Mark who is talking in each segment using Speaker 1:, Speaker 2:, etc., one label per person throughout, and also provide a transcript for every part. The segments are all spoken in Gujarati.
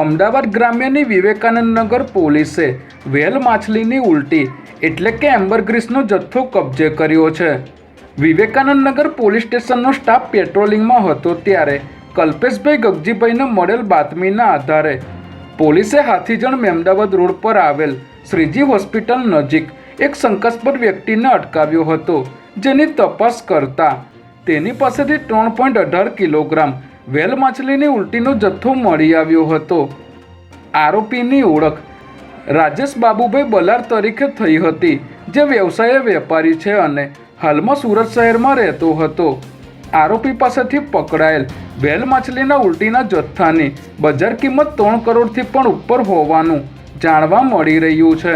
Speaker 1: અમદાવાદ ગ્રામ્યની વિવેકાનંદ નગર પોલીસે વ્હેલ માછલીની ઉલટી એટલે કે એમ્બરગ્રીસનો જથ્થો કબજે કર્યો છે। વિવેકાનંદ નગર પોલીસ સ્ટેશનનો સ્ટાફ પેટ્રોલિંગમાં હતો ત્યારે કલ્પેશભાઈ ગગજીભાઈને મળેલ બાતમીના આધારે પોલીસે હાથીજણ મેમદાવાદ રોડ પર આવેલ શ્રીજી હોસ્પિટલ નજીક એક શંકાસ્પદ વ્યક્તિને અટકાવ્યો હતો, જેની તપાસ કરતા તેની પાસેથી 3.18 કિલોગ્રામ વ્હેલ માછલીની ઉલટીનો જથ્થો મળી આવ્યો હતો। આરોપીની ઓળખ રાજેશ બાબુભાઈ બલાર તરીકે થઈ હતી, જે વ્યવસાય વેપારી છે અને હાલમાં સુરત શહેરમાં રહેતો હતો। આરોપી પાસેથી પકડાયેલ વ્હેલ માછલીના ઉલટીના જથ્થાની બજાર કિંમત 3 કરોડથી પણ ઉપર હોવાનું જાણવા મળી રહ્યું છે।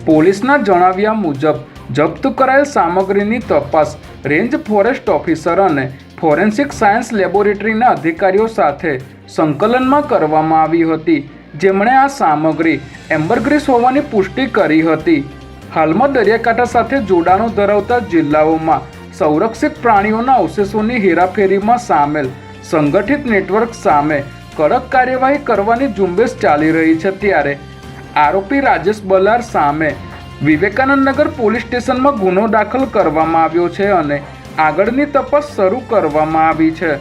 Speaker 1: પોલીસના જણાવ્યા મુજબ જપ્ત કરાયેલ સામગ્રીની તપાસ રેન્જ ફોરેસ્ટ ઓફિસર અને ફોરેન્સિક સાયન્સ લેબોરેટરીના અધિકારીઓ સાથે સંકલનમાં કરવામાં આવી હતી, જેમણે આ સામગ્રી એમ્બરગ્રીસ હોવાની પુષ્ટિ કરી હતી। હાલમાં દરિયાકાંઠા સાથે જોડાણો ધરાવતા જિલ્લાઓમાં સંરક્ષિત પ્રાણીઓના અવશેષોની હેરાફેરીમાં સામેલ સંગઠિત નેટવર્ક સામે કડક કાર્યવાહી કરવાની ઝુંબેશ ચાલી રહી છે, ત્યારે આરોપી રાજેશ બલાર સામે વિવેકાનંદ નગર પોલીસ સ્ટેશનમાં ગુનો દાખલ કરવામાં આવ્યો છે અને આગળની તપાસ શરૂ કરવામાં આવી છે।